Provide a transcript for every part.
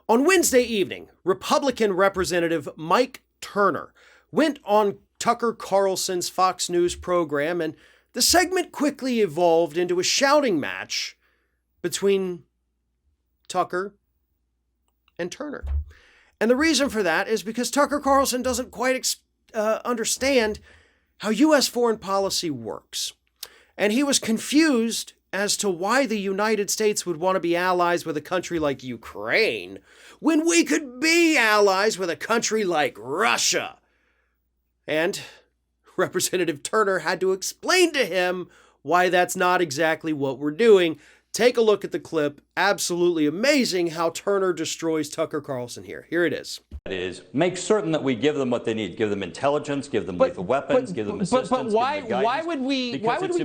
On Wednesday evening, Republican Representative Mike Turner went on Tucker Carlson's Fox News program, and the segment quickly evolved into a shouting match between Tucker and Turner. And the reason for that is because Tucker Carlson doesn't quite understand how U.S. foreign policy works. And he was confused as to why the United States would want to be allies with a country like Ukraine when we could be allies with a country like Russia. And Representative Turner had to explain to him why that's not exactly what we're doing. Take a look at the clip. Absolutely amazing how Turner destroys Tucker Carlson here. Here it is. That is, make certain that we give them what they need. Give them intelligence, give them lethal weapons, give them assistance. But why would we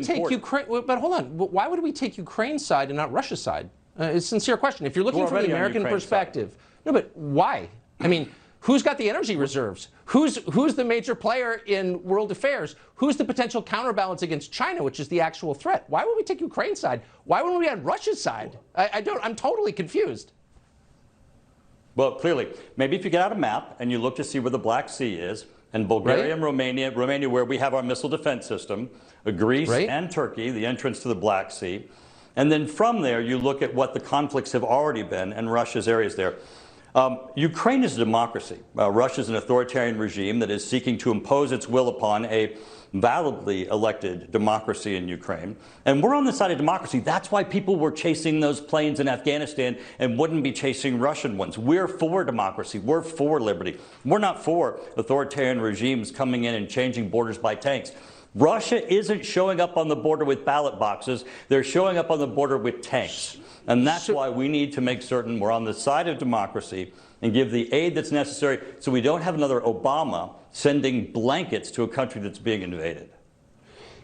take Ukraine? But hold on. Why would we take Ukraine's side and not Russia's side? It's a sincere question. If you're looking from the American perspective, no, but why? I mean, who's got the energy reserves? Who's the major player in world affairs? Who's the potential counterbalance against China, which is the actual threat? Why would we take Ukraine's side? Why wouldn't we on Russia's side? I'm totally confused. Well, clearly, maybe if you get out a map and you look to see where the Black Sea is, and Bulgaria and Romania where we have our missile defense system, Greece and Turkey, the entrance to the Black Sea, and then from there you look at what the conflicts have already been and Russia's areas there. Ukraine is a democracy. Russia is an authoritarian regime that is seeking to impose its will upon a validly elected democracy in Ukraine. And we're on the side of democracy. That's why people were chasing those planes in Afghanistan and wouldn't be chasing Russian ones. We're for democracy. We're for liberty. We're not for authoritarian regimes coming in and changing borders by tanks. Russia isn't showing up on the border with ballot boxes. They're showing up on the border with tanks. And that's why we need to make certain we're on the side of democracy and give the aid that's necessary so we don't have another Obama sending blankets to a country that's being invaded.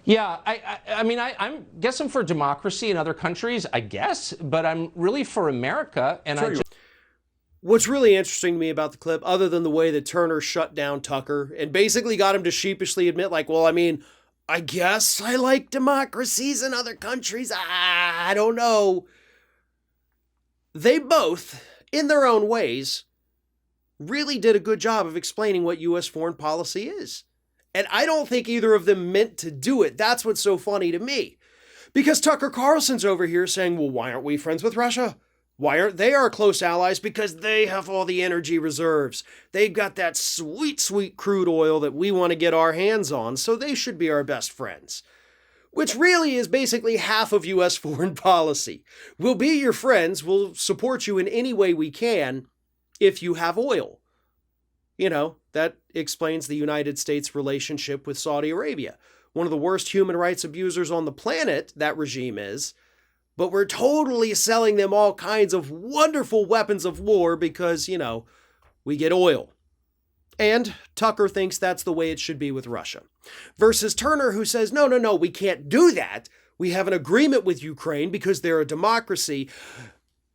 Yeah, I guess I'm for democracy in other countries, I guess, but I'm really for America. And What's really interesting to me about the clip, other than the way that Turner shut down Tucker and basically got him to sheepishly admit, like, well, I mean, I guess I like democracies in other countries. I don't know. They both, in their own ways, really did a good job of explaining what U.S. foreign policy is. And I don't think either of them meant to do it. That's what's so funny to me. Because Tucker Carlson's over here saying, well, why aren't we friends with Russia? Why aren't they our close allies? Because they have all the energy reserves. They've got that sweet, sweet crude oil that we want to get our hands on, so they should be our best friends. Which really is basically half of U.S. foreign policy. We'll be your friends, we'll support you in any way we can if you have oil. You know, that explains the United States' relationship with Saudi Arabia. One of the worst human rights abusers on the planet, that regime is. But we're totally selling them all kinds of wonderful weapons of war because, you know, we get oil. And Tucker thinks that's the way it should be with Russia. Versus Turner, who says, no, we can't do that. We have an agreement with Ukraine because they're a democracy.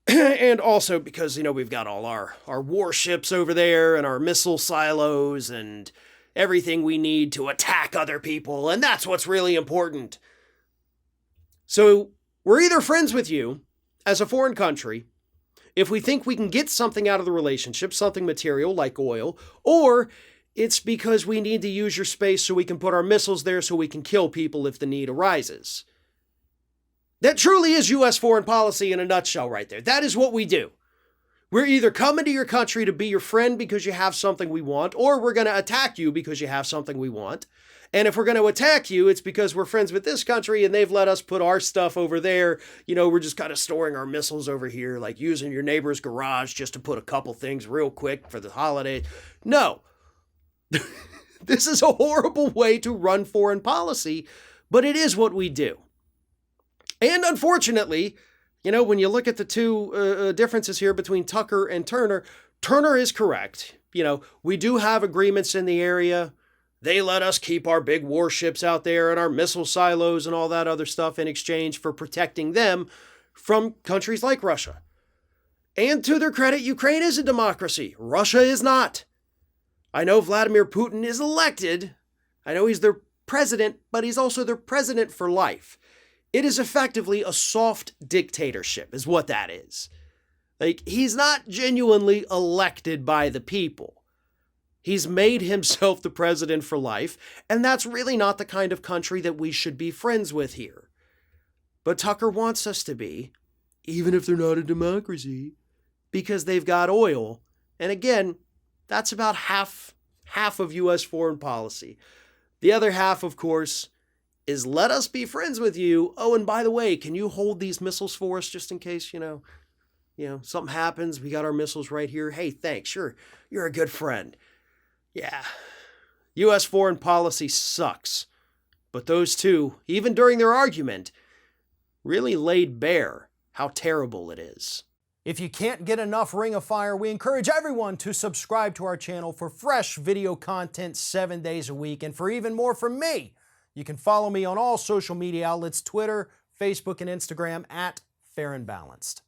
And also because, you know, we've got all our warships over there and our missile silos and everything we need to attack other people. And that's what's really important. So we're either friends with you as a foreign country if we think we can get something out of the relationship, something material like oil, or it's because we need to use your space so we can put our missiles there so we can kill people if the need arises. That truly is U.S. foreign policy in a nutshell right there. That is what we do. We're either coming to your country to be your friend because you have something we want, or we're going to attack you because you have something we want. And if we're going to attack you, it's because we're friends with this country and they've let us put our stuff over there. You know, we're just kind of storing our missiles over here, like using your neighbor's garage just to put a couple things real quick for the holidays. No. This is a horrible way to run foreign policy, but it is what we do. And unfortunately, you know, when you look at the two differences here between Tucker and Turner, Turner is correct. You know, we do have agreements in the area. They let us keep our big warships out there and our missile silos and all that other stuff in exchange for protecting them from countries like Russia. And to their credit, Ukraine is a democracy. Russia is not. I know Vladimir Putin is elected. I know he's their president, but he's also their president for life. It is effectively a soft dictatorship, is what that is. Like, he's not genuinely elected by the people. He's made himself the president for life, and that's really not the kind of country that we should be friends with here. But Tucker wants us to be, even if they're not a democracy, because they've got oil. And again, that's about half of U.S. foreign policy. The other half, of course, is let us be friends with you. Oh, and by the way, can you hold these missiles for us just in case, something happens? We got our missiles right here. Hey, thanks. You're a good friend. Yeah. U.S. foreign policy sucks. But those two, even during their argument, really laid bare how terrible it is. If you can't get enough Ring of Fire, we encourage everyone to subscribe to our channel for fresh video content 7 days a week. And for even more from me, you can follow me on all social media outlets, Twitter, Facebook, and Instagram @FairandBalanced.